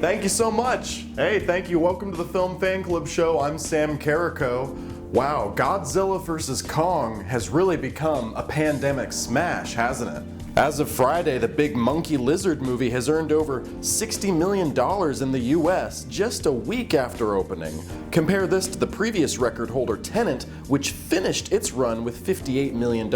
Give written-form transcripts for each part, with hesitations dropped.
Thank you so much. Hey, thank you. Welcome to the Film Fan Club show. I'm Sam Carrico. Wow, Godzilla vs. Kong has really become a pandemic smash, hasn't it? As of Friday, the big monkey lizard movie has earned over $60 million in the US just a week after opening. Compare this to the previous record holder Tenet, which finished its run with $58 million.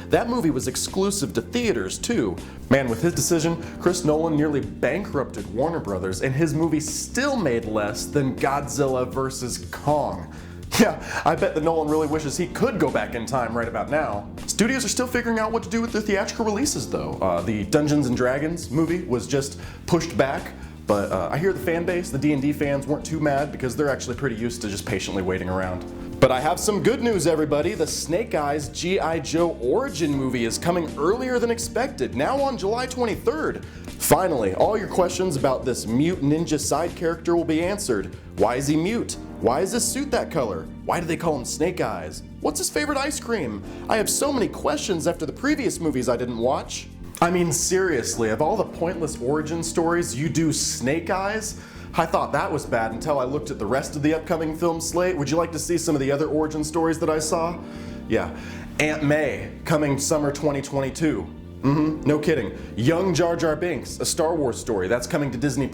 That movie was exclusive to theaters too. Man, with his decision, Chris Nolan nearly bankrupted Warner Brothers, and his movie still made less than Godzilla vs. Kong. Yeah, I bet that Nolan really wishes he could go back in time right about now. Studios are still figuring out what to do with their theatrical releases though. The Dungeons and Dragons movie was just pushed back, but I hear the fan base, the D&D fans, weren't too mad because they're actually pretty used to just patiently waiting around. But I have some good news, everybody. The Snake Eyes G.I. Joe Origin movie is coming earlier than expected, now on July 23rd. Finally, all your questions about this mute ninja side character will be answered. Why is he mute? Why is his suit that color? Why do they call him Snake Eyes? What's his favorite ice cream? I have so many questions after the previous movies I didn't watch. I mean, seriously, of all the pointless origin stories, you do Snake Eyes? I thought that was bad until I looked at the rest of the upcoming film slate. Would you like to see some of the other origin stories that I saw? Yeah. Aunt May, coming summer 2022. No kidding. Young Jar Jar Binks, a Star Wars story, that's coming to Disney+.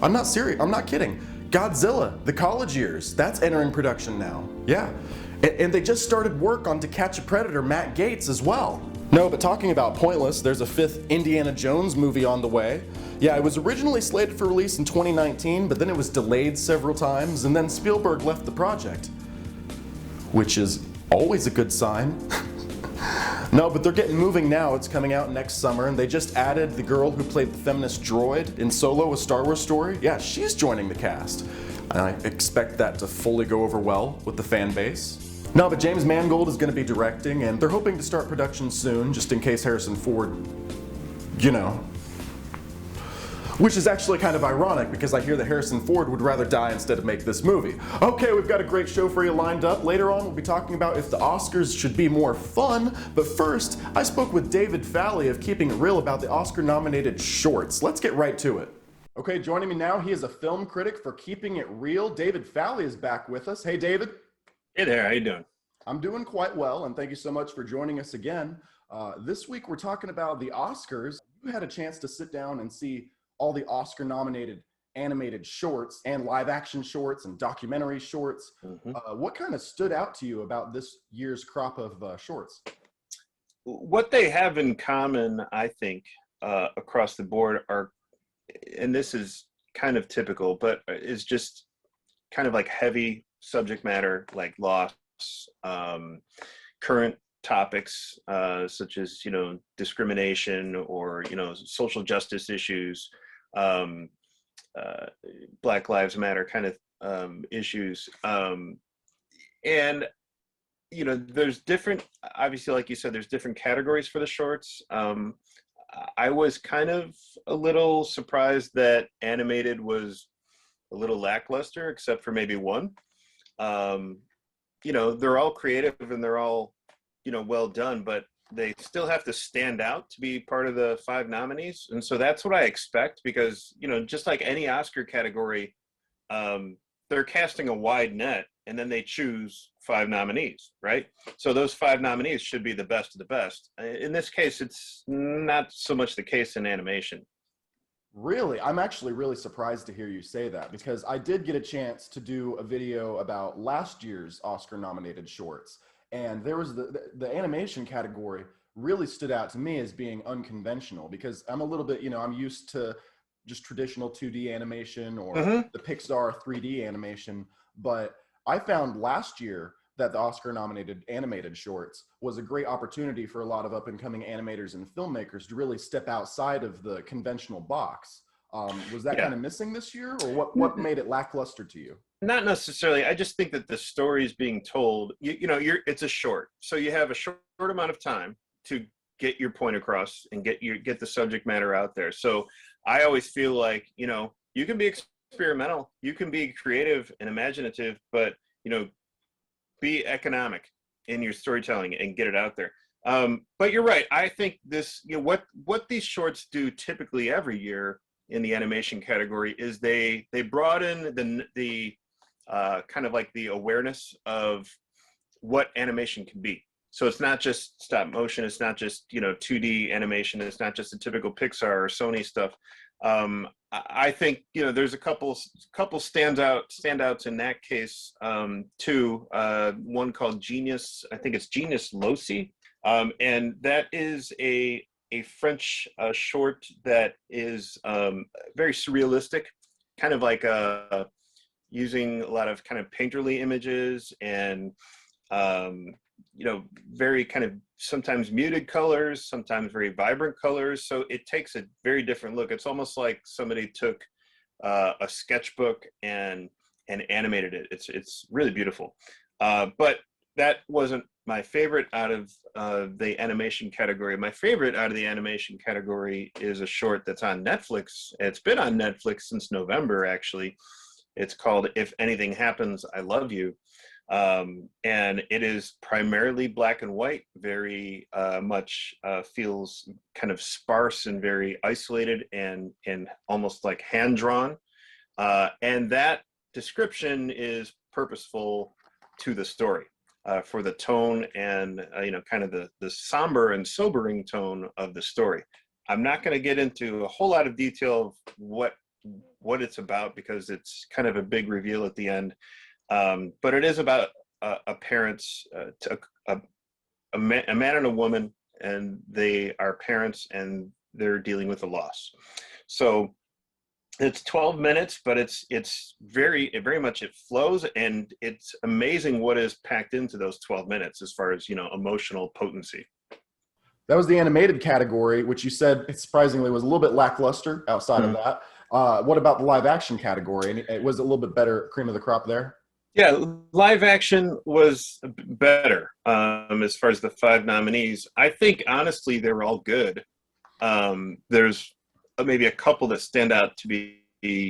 I'm not serious, I'm not kidding. Godzilla, The College Years, that's entering production now. Yeah. And they just started work on To Catch a Predator, Matt Gaetz as well. No, but talking about pointless, there's a 5th Indiana Jones movie on the way. Yeah, it was originally slated for release in 2019, but then it was delayed several times, and then Spielberg left the project. Which is always a good sign. No, but they're getting moving now. It's coming out next summer, and they just added the girl who played the feminist droid in Solo, a Star Wars story. Yeah, she's joining the cast. And I expect that to fully go over well with the fan base. No, but James Mangold is going to be directing, and they're hoping to start production soon, just in case Harrison Ford, you know. Which is actually kind of ironic because I hear that Harrison Ford would rather die instead of make this movie. Okay, we've got a great show for you lined up. Later on, we'll be talking about if the Oscars should be more fun. But first, I spoke with David Fowler of Keeping It Real about the Oscar-nominated shorts. Let's get right to it. Okay, joining me now, he is a film critic for Keeping It Real. David Fowler is back with us. Hey, David. Hey there, how you doing? I'm doing quite well, and thank you so much for joining us again. This week, we're talking about the Oscars. You had a chance to sit down and see all the Oscar-nominated animated shorts and live-action shorts and documentary shorts. What kind of stood out to you about this year's crop of shorts? What they have in common, I think, across the board are, and this is kind of typical, but is just kind of like heavy subject matter, like loss, current topics such as, discrimination or, social justice issues, Black Lives Matter kind of issues. And, there's different, obviously, like you said, there's different categories for the shorts. I was kind of a little surprised that animated was a little lackluster, except for maybe one. They're all creative and they're all, well done, but they still have to stand out to be part of the 5 nominees. And so that's what I expect because, just like any Oscar category, they're casting a wide net and then they choose 5 nominees, right? So those 5 nominees should be the best of the best. In this case, it's not so much the case in animation. Really? I'm actually really surprised to hear you say that because I did get a chance to do a video about last year's Oscar-nominated shorts. And there was the animation category really stood out to me as being unconventional because I'm a little bit, I'm used to just traditional 2D animation or the Pixar 3D animation. But I found last year that the Oscar-nominated animated shorts was a great opportunity for a lot of up-and-coming animators and filmmakers to really step outside of the conventional box. Was that kind of missing this year, or what made it lackluster to you? Not necessarily. I just think that the story is being told. It's a short, so you have a short amount of time to get your point across and get the subject matter out there. So I always feel like you can be experimental, you can be creative and imaginative, but be economic in your storytelling and get it out there. But you're right. I think this, what these shorts do typically every year in the animation category is they broaden the kind of like the awareness of what animation can be. So it's not just stop motion. It's not just, 2D animation. It's not just the typical Pixar or Sony stuff. I think, there's a couple standouts in that case, too. One called Genius. I think it's Genius Loci. And that is a French short that is very surrealistic, kind of like using a lot of kind of painterly images and very kind of sometimes muted colors, sometimes very vibrant colors. So it takes a very different look. It's almost like somebody took a sketchbook and animated it. It's really beautiful. But that wasn't my favorite out of the animation category. My favorite out of the animation category is a short that's on Netflix. It's been on Netflix since November, actually. It's called If Anything Happens, I Love You. And it is primarily black and white, very much feels kind of sparse and very isolated and almost like hand-drawn. And that description is purposeful to the story. For the tone and kind of the somber and sobering tone of the story. I'm not going to get into a whole lot of detail of what it's about because it's kind of a big reveal at the end. But it is about a parents, a man and a woman, and they are parents and they're dealing with a loss. So it's 12 minutes, but it's very much, it flows, and it's amazing what is packed into those 12 minutes as far as, emotional potency. That was the animated category, which you said surprisingly was a little bit lackluster outside of that. What about the live action category? And was it a little bit better, cream of the crop there? Yeah, live action was better as far as the 5 nominees. I think, honestly, they were all good. There's maybe a couple that stand out to be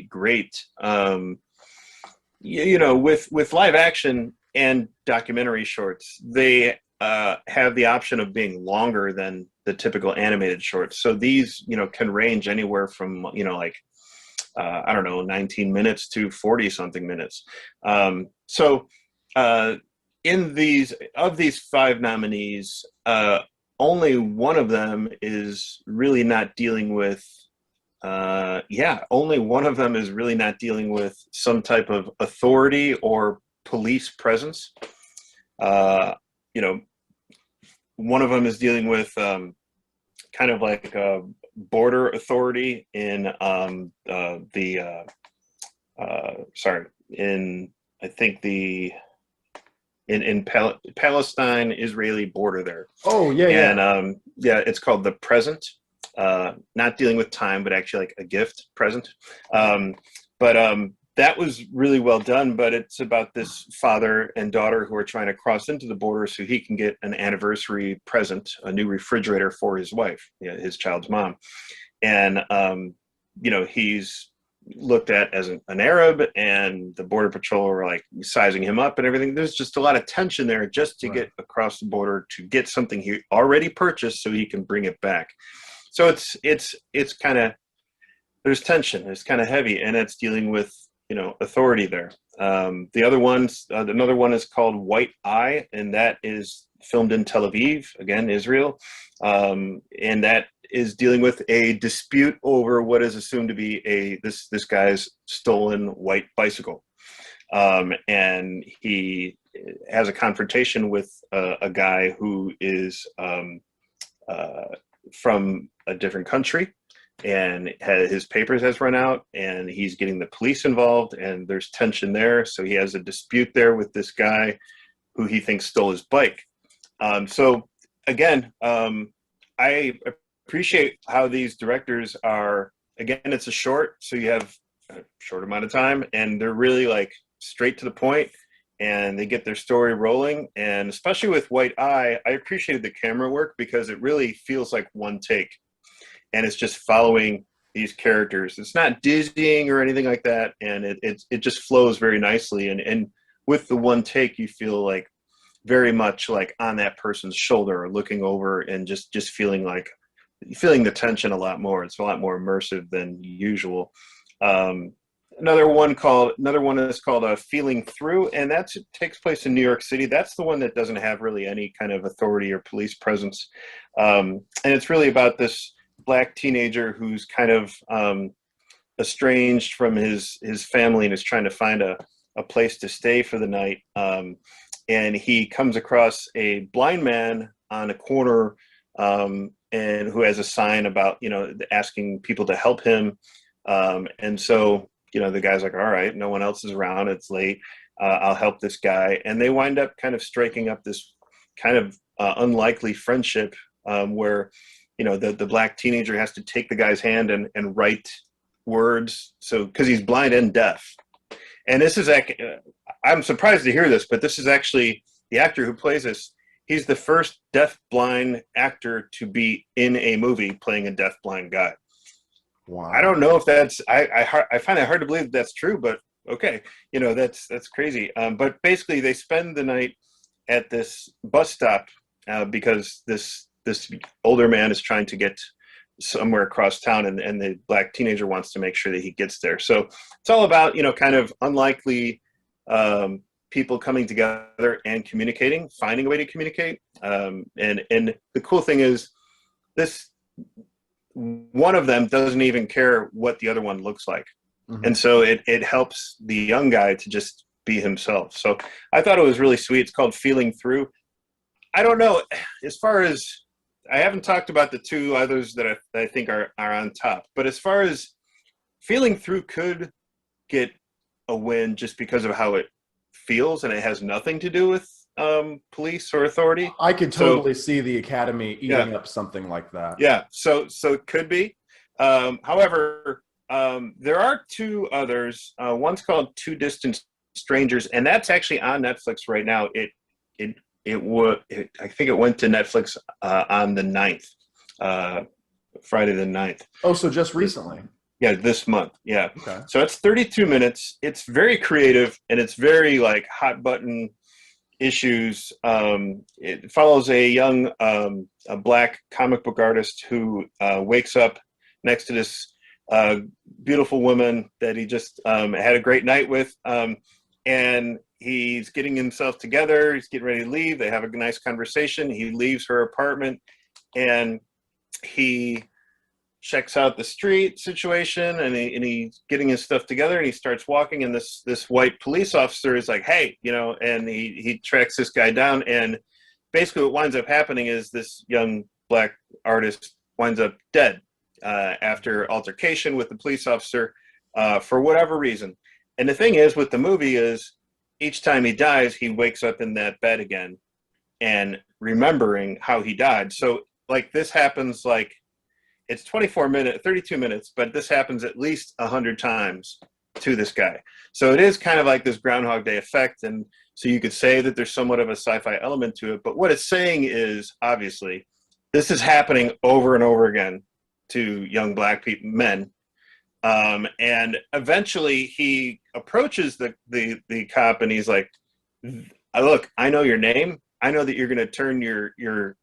great. With live action and documentary shorts, they have the option of being longer than the typical animated shorts. So these, can range anywhere from, 19 minutes to 40 something minutes. In these 5 nominees, only one of them is really not dealing with only one of them is really not dealing with some type of authority or police presence. One of them is dealing with kind of like a border authority in Palestine, Israeli border there. Oh, yeah, and it's called The Present. Not dealing with time, but actually like a gift present. That was really well done, but it's about this father and daughter who are trying to cross into the border so he can get an anniversary present, a new refrigerator for his wife, his child's mom. And, he's looked at as an Arab, and the border patrol are like sizing him up and everything. There's just a lot of tension there just to get across the border to get something he already purchased so he can bring it back. So it's kind of, there's tension. It's kind of heavy, and it's dealing with, authority there. Another one is called White Eye, and that is filmed in Tel Aviv, again, Israel. And that is dealing with a dispute over what is assumed to be this guy's stolen white bicycle. And he has a confrontation with a guy who is from a different country, and his papers has run out, and he's getting the police involved, and there's tension there. So he has a dispute there with this guy who he thinks stole his bike. So again, I appreciate how these directors are, again, it's a short, so you have a short amount of time, and they're really like straight to the point, and they get their story rolling. And especially with White Eye, I appreciated the camera work because it really feels like one take, and it's just following these characters. It's not dizzying or anything like that, and it just flows very nicely. And with the one take, you feel like very much like on that person's shoulder, or looking over, and just feeling like feeling the tension a lot more. It's a lot more immersive than usual. Um, another one is called Feeling Through, and that takes place in New York City. That's the one that doesn't have really any kind of authority or police presence, and it's really about this black teenager who's kind of estranged from his family and is trying to find a place to stay for the night. And he comes across a blind man on a corner, and who has a sign about, asking people to help him. And so, the guy's like, all right, no one else is around. It's late. I'll help this guy. And they wind up kind of striking up this kind of unlikely friendship, where, the black teenager has to take the guy's hand and write words. So, because he's blind and deaf. And this is, I'm surprised to hear this, but this is actually the actor who plays this. He's the first deaf-blind actor to be in a movie playing a deaf-blind guy. Wow. I don't know if that's, I find it hard to believe that's true, but okay. That's crazy. But basically they spend the night at this bus stop because this older man is trying to get somewhere across town, and the black teenager wants to make sure that he gets there. So it's all about, kind of unlikely people coming together and communicating, finding a way to communicate. And the cool thing is this, one of them doesn't even care what the other one looks like. Mm-hmm. And so it helps the young guy to just be himself. So I thought it was really sweet. It's called Feeling Through. I don't know, as far as, I haven't talked about the two others that I think are on top, but as far as Feeling Through could get a win just because of how it feels, and it has nothing to do with police or authority. I could totally see the Academy eating up something like that. Yeah, so it could be. However, there are two others. One's called Two Distant Strangers, and that's actually on Netflix right now. I think it went to Netflix on the 9th, Friday the 9th. Oh, so just recently. Yeah, this month. Yeah. Okay. So it's 32 minutes. It's very creative, and it's very like hot button issues. It follows a young a black comic book artist who wakes up next to this beautiful woman that he just had a great night with, and he's getting himself together. He's getting ready to leave. They have a nice conversation. He leaves her apartment, and he checks out the street situation, and he's getting his stuff together, and he starts walking, and this white police officer is like, hey, and he tracks this guy down, and basically what winds up happening is this young black artist winds up dead after altercation with the police officer for whatever reason. And the thing is with the movie is each time he dies, he wakes up in that bed again and remembering how he died. So like this happens, like it's 32 minutes, but this happens at least 100 times to this guy. So it is kind of like this Groundhog Day effect. And so you could say that there's somewhat of a sci-fi element to it, but what it's saying is obviously this is happening over and over again to young black men. And eventually he approaches the cop, and he's like, look, I know your name. I know that you're going to turn your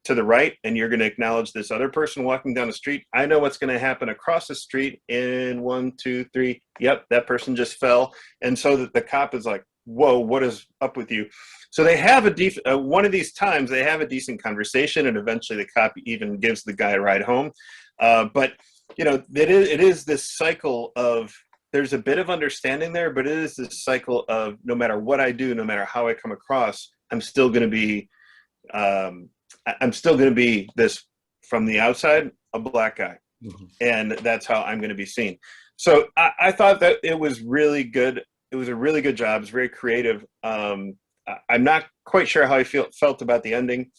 to the right, and you're going to acknowledge this other person walking down the street. I know what's going to happen across the street in 1, 2, 3. Yep, that person just fell. And so that the cop is like, whoa, what is up with you? So they have one of these times they have a decent conversation, and eventually the cop even gives the guy a ride home. But it is this cycle of, there's a bit of understanding there, but it is this cycle of no matter what I do, no matter how I come across, I'm still going to be this, from the outside, a black guy. Mm-hmm. And that's how I'm going to be seen. So I thought that it was really good. It was a really good job. It's very creative. I'm not quite sure how I felt about the ending.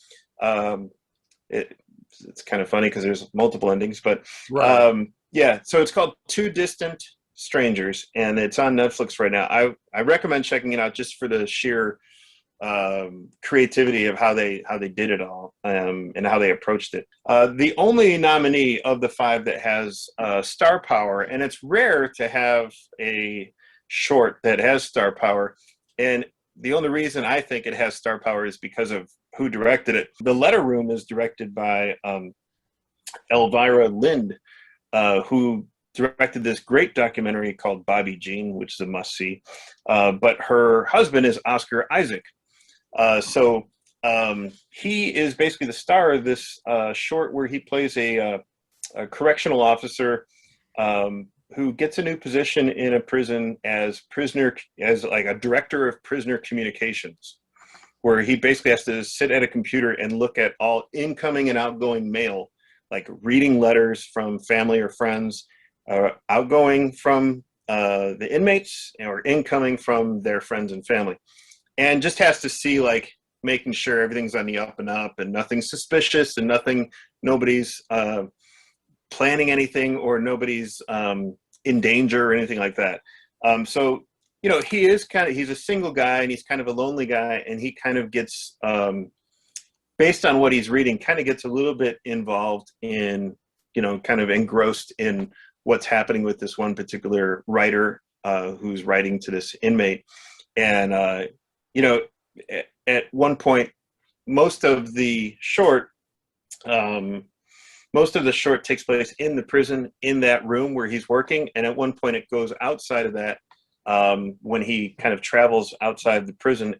It's kind of funny because there's multiple endings, but right. So it's called Two Distant Strangers, and it's on Netflix right now. I recommend checking it out just for the sheer creativity of how they did it all, and how they approached it. The only nominee of the 5 that has star power, and it's rare to have a short that has star power, and the only reason I think it has star power is because of who directed it. The Letter Room is directed by Elvira Lind, who directed this great documentary called Bobby Jean, which is a must-see. But her husband is Oscar Isaac. So he is basically the star of this short where he plays a correctional officer who gets a new position in a prison as like a director of prisoner communications, where he basically has to sit at a computer and look at all incoming and outgoing mail, like reading letters from family or friends, outgoing from the inmates or incoming from their friends and family, and just has to see, like, making sure everything's on the up and up and nothing's suspicious and nobody's planning anything, or nobody's in danger or anything like that. So, you know, he's a single guy, and he's kind of a lonely guy, and he kind of gets, based on what he's reading, kind of gets a little bit involved in, you know, kind of engrossed in what's happening with this one particular writer who's writing to this inmate. And, you know, at one point, most of the short takes place in the prison, in that room where he's working. And at one point it goes outside of that when he kind of travels outside the prison,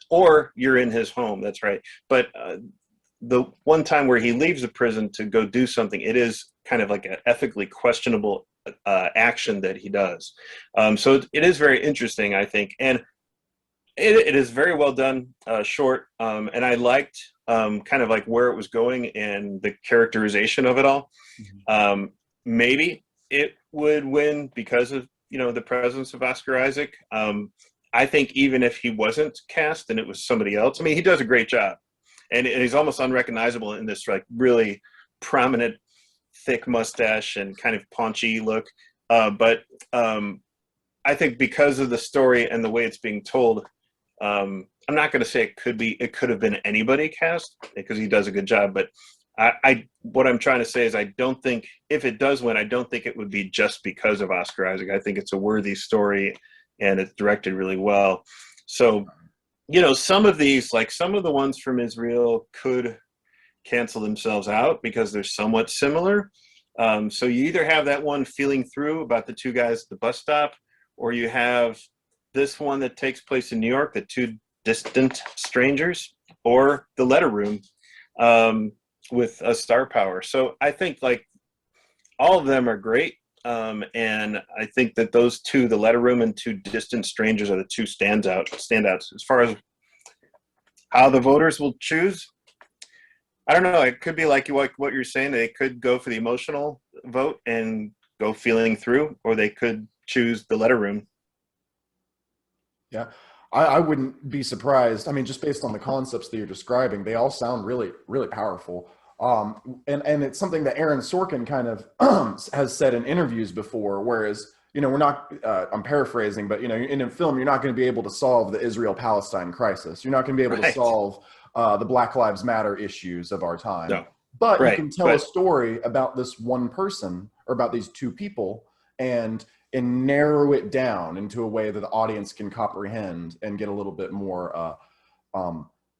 or you're in his home. That's right. But the one time where he leaves the prison to go do something, it is kind of like an ethically questionable action that he does. So it is very interesting, I think. And it is very well done, short. And I liked kind of like where it was going and the characterization of it all. Mm-hmm. Maybe it would win because of, you know, the presence of Oscar Isaac. I think even if he wasn't cast and it was somebody else, I mean, he does a great job, and he's almost unrecognizable in this, like, really prominent, thick mustache and kind of paunchy look. But I think because of the story and the way it's being told, I'm not going to say it could have been anybody cast, because he does a good job. But what I'm trying to say is, I don't think, if it does win, I don't think it would be just because of Oscar Isaac. I think it's a worthy story, and it's directed really well. So, you know, some of these, like some of the ones from Israel, could cancel themselves out because they're somewhat similar. So you either have that one feeling through about the two guys at the bus stop, or you have this one that takes place in New York, The Two Distant Strangers, or The Letter Room, with a star power. So I think, like, all of them are great. And I think that those two, The Letter Room and Two Distant Strangers, are the two standouts. As far as how the voters will choose, I don't know. It could be like what you're saying. They could go for the emotional vote and go feeling through, or they could choose The Letter Room. Yeah, I wouldn't be surprised. I mean, just based on the concepts that you're describing, they all sound really, really powerful. And it's something that Aaron Sorkin kind of has said in interviews before, whereas, you know, we're not, I'm paraphrasing, but, you know, in a film, you're not going to be able to solve the Israel-Palestine crisis. You're not going to be able to solve the Black Lives Matter issues of our time. No. But you can tell a story about this one person, or about these two people, and narrow it down into a way that the audience can comprehend and get a little bit more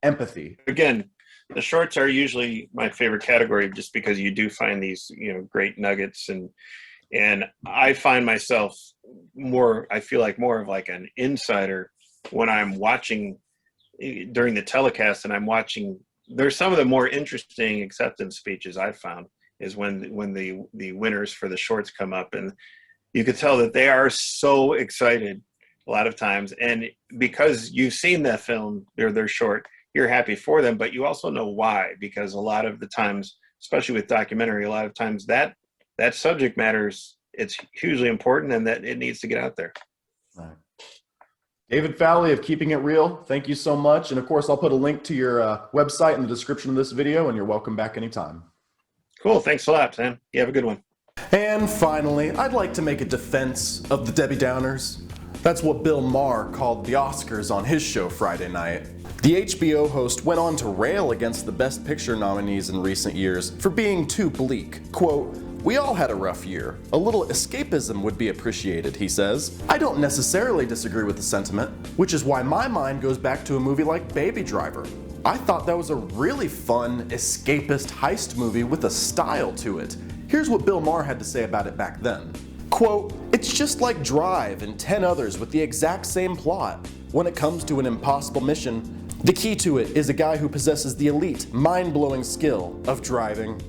empathy. Again, the shorts are usually my favorite category, just because you do find these, you know, great nuggets, and I find myself I feel like more of like an insider when I'm watching during the telecast, and I'm watching. There's some of the more interesting acceptance speeches I've found is when the winners for the shorts come up, and you could tell that they are so excited a lot of times. And because you've seen that film, they're short, you're happy for them, but you also know why, because a lot of the times, especially with documentary, a lot of times that subject matters, it's hugely important, and that it needs to get out there. Right. David Fowler of Keeping It Real, thank you so much. And of course, I'll put a link to your website in the description of this video, and you're welcome back anytime. Cool. Thanks a lot, Sam. You have a good one. And finally, I'd like to make a defense of the Debbie Downers. That's what Bill Maher called the Oscars on his show Friday night. The HBO host went on to rail against the Best Picture nominees in recent years for being too bleak. Quote, We all had a rough year. A little escapism would be appreciated, he says. I don't necessarily disagree with the sentiment, which is why my mind goes back to a movie like Baby Driver. I thought that was a really fun, escapist heist movie with a style to it. Here's what Bill Maher had to say about it back then. Quote, "It's just like Drive and 10 others with the exact same plot. When it comes to an impossible mission, the key to it is a guy who possesses the elite, mind-blowing skill of driving."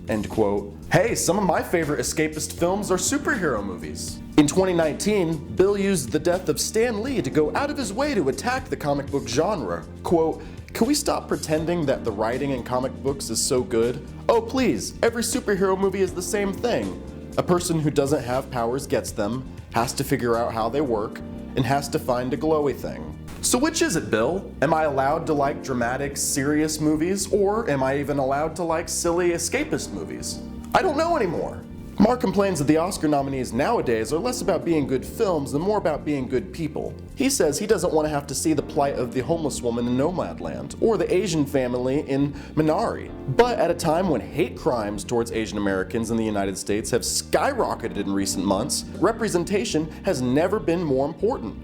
End quote. Hey, some of my favorite escapist films are superhero movies. In 2019, Bill used the death of Stan Lee to go out of his way to attack the comic book genre. Quote, "Can we stop pretending that the writing in comic books is so good? Oh please, every superhero movie is the same thing. A person who doesn't have powers gets them, has to figure out how they work, and has to find a glowy thing." So which is it, Bill? Am I allowed to like dramatic, serious movies, or am I even allowed to like silly, escapist movies? I don't know anymore. Maher complains that the Oscar nominees nowadays are less about being good films and more about being good people. He says he doesn't want to have to see the plight of the homeless woman in Nomadland, or the Asian family in Minari. But at a time when hate crimes towards Asian Americans in the United States have skyrocketed in recent months, representation has never been more important.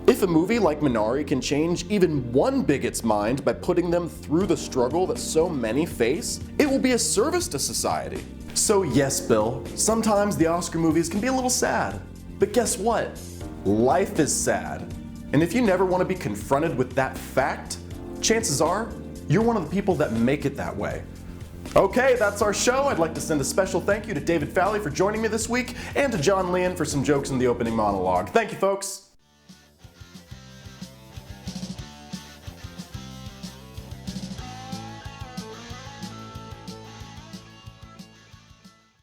If a movie like Minari can change even one bigot's mind by putting them through the struggle that so many face, it will be a service to society. So yes, Bill, sometimes the Oscar movies can be a little sad. But guess what? Life is sad. And if you never want to be confronted with that fact, chances are you're one of the people that make it that way. Okay, that's our show. I'd like to send a special thank you to David Fowler for joining me this week, and to John Leon for some jokes in the opening monologue. Thank you, folks.